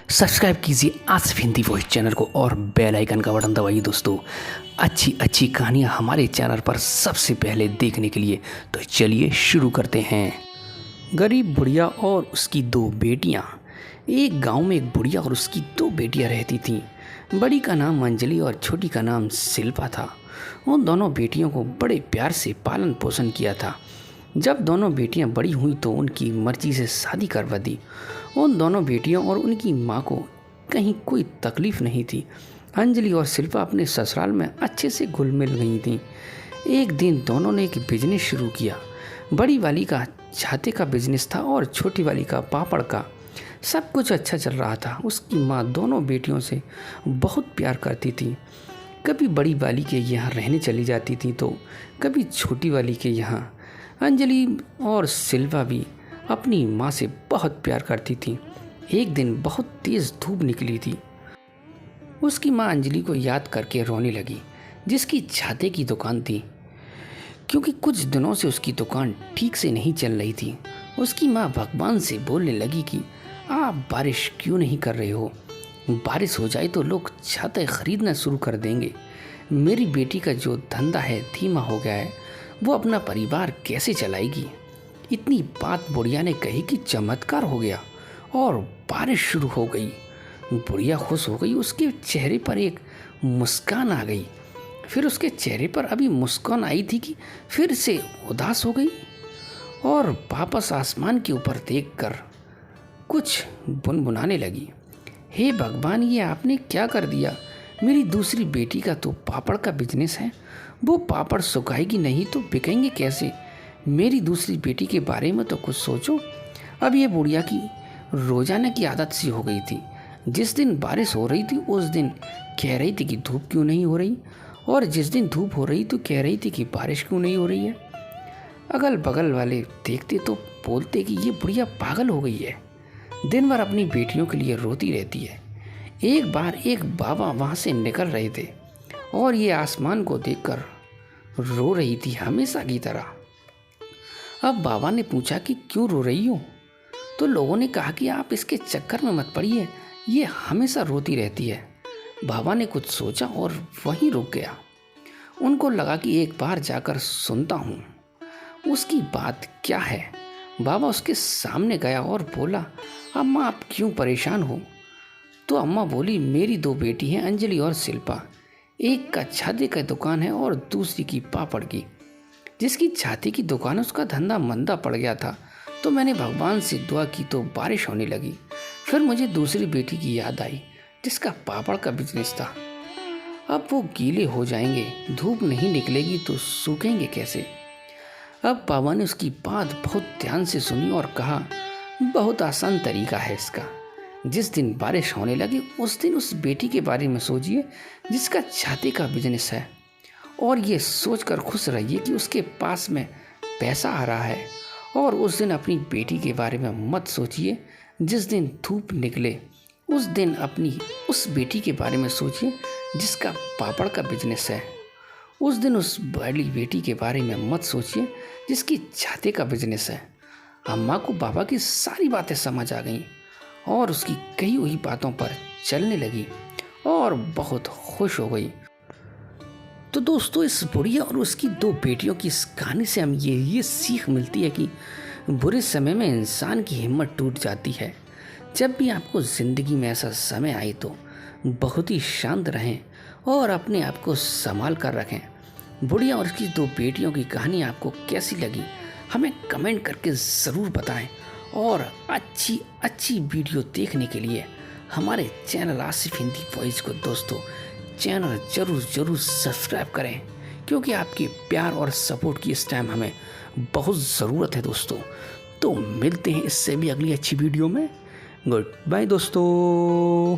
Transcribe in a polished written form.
Subscribe कीजिए Asif Hindi voice channel को और बेल आइकन का बटन दबाइए दोस्तों। अच्छी अच्छी कहानियाँ हमारे चैनल पर सबसे पहले देखने के लिए तो चलिए शुरू करते हैं। गरीब बुढ़िया और उसकी दो बेटियाँ। एक गांव में एक बुढ़िया और उसकी दो बेटियाँ रहती थीं। बड़ी का नाम अंजलि और छोटी का नाम शिल्पा था। उन दोनों बेटियों को बड़े प्यार से पालन पोषण किया था। जब दोनों बेटियां बड़ी हुईं तो उनकी मर्जी से शादी करवा दी। उन दोनों बेटियों और उनकी माँ को कहीं कोई तकलीफ़ नहीं थी। अंजलि और शिल्पा अपने ससुराल में अच्छे से घुल मिल गई थीं। एक दिन दोनों ने एक बिजनेस शुरू किया। बड़ी वाली का छाते का बिजनेस था और छोटी वाली का पापड़ का। सब कुछ अच्छा चल रहा था। उसकी माँ दोनों बेटियों से बहुत प्यार करती थी। कभी बड़ी वाली के यहाँ रहने चली जाती थी तो कभी छोटी वाली के यहाँ। अंजलि और शिल्पा भी अपनी माँ से बहुत प्यार करती थी। एक दिन बहुत तेज़ धूप निकली थी। उसकी माँ अंजलि को याद करके रोने लगी, जिसकी छाते की दुकान थी, क्योंकि कुछ दिनों से उसकी दुकान ठीक से नहीं चल रही थी। उसकी माँ भगवान से बोलने लगी कि आप बारिश क्यों नहीं कर रहे हो? बारिश हो जाए तो लोग छाते खरीदना शुरू कर देंगे। मेरी बेटी का जो धंधा है धीमा हो गया है, वो अपना परिवार कैसे चलाएगी? इतनी बात बुढ़िया ने कही कि चमत्कार हो गया और बारिश शुरू हो गई। बुढ़िया खुश हो गई। उसके चेहरे पर एक मुस्कान आ गई। फिर उसके चेहरे पर अभी मुस्कान आई थी कि फिर से उदास हो गई और वापस आसमान के ऊपर देखकर कुछ बुनबुनाने लगी। हे भगवान, ये आपने क्या कर दिया? मेरी दूसरी बेटी का तो पापड़ का बिजनेस है, वो पापड़ सुखाएगी नहीं तो बिकेंगे कैसे? मेरी दूसरी बेटी के बारे में तो कुछ सोचो। अब ये बुढ़िया की रोजाना की आदत सी हो गई थी। जिस दिन बारिश हो रही थी उस दिन कह रही थी कि धूप क्यों नहीं हो रही, और जिस दिन धूप हो रही तो कह रही थी कि बारिश क्यों नहीं हो रही है। अगल बगल वाले देखते तो बोलते कि ये बुढ़िया पागल हो गई है, दिन भर अपनी बेटियों के लिए रोती रहती है। एक बार एक बाबा वहाँ से निकल रहे थे और ये आसमान को देखकर रो रही थी हमेशा की तरह। अब बाबा ने पूछा कि क्यों रो रही हो? तो लोगों ने कहा कि आप इसके चक्कर में मत पड़िए, ये हमेशा रोती रहती है। बाबा ने कुछ सोचा और वहीं रुक गया। उनको लगा कि एक बार जाकर सुनता हूँ उसकी बात क्या है। बाबा उसके सामने गया और बोला, अम्मा आप क्यों परेशान हो? तो अम्मा बोली, मेरी दो बेटी हैं अंजलि और शिल्पा। एक का छाते का दुकान है और दूसरी की पापड़ की। जिसकी छाते की दुकान उसका धंधा मंदा पड़ गया था, तो मैंने भगवान से दुआ की तो बारिश होने लगी। फिर मुझे दूसरी बेटी की याद आई जिसका पापड़ का बिजनेस था। अब वो गीले हो जाएंगे, धूप नहीं निकलेगी तो सूखेंगे कैसे? अब बाबा ने उसकी बात बहुत ध्यान से सुनी और कहा, बहुत आसान तरीका है इसका। जिस दिन बारिश होने लगी उस दिन उस बेटी के बारे में सोचिए जिसका छाते का बिजनेस है, और ये सोचकर खुश रहिए कि उसके पास में पैसा आ रहा है। और उस दिन अपनी बेटी के बारे में मत सोचिए जिस दिन धूप निकले। उस दिन अपनी उस बेटी के बारे में सोचिए जिसका पापड़ का बिजनेस है। उस दिन उस बड़ी बेटी के बारे में मत सोचिए जिसकी छाते का बिजनेस है। अम्मा को बाबा की सारी बातें समझ आ गईं और उसकी कही हुई बातों पर चलने लगी और बहुत खुश हो गई। तो दोस्तों, इस बुढ़िया और उसकी दो बेटियों की इस कहानी से हम ये सीख मिलती है कि बुरे समय में इंसान की हिम्मत टूट जाती है। जब भी आपको ज़िंदगी में ऐसा समय आए तो बहुत ही शांत रहें और अपने आप को संभाल कर रखें। बुढ़िया और उसकी दो बेटियों की कहानी आपको कैसी लगी हमें कमेंट करके ज़रूर बताएं, और अच्छी अच्छी वीडियो देखने के लिए हमारे चैनल आसिफ हिंदी वॉइस को दोस्तों चैनल ज़रूर सब्सक्राइब करें, क्योंकि आपके प्यार और सपोर्ट की इस टाइम हमें बहुत ज़रूरत है दोस्तों। तो मिलते हैं इससे भी अगली अच्छी वीडियो में। गुड बाय दोस्तों।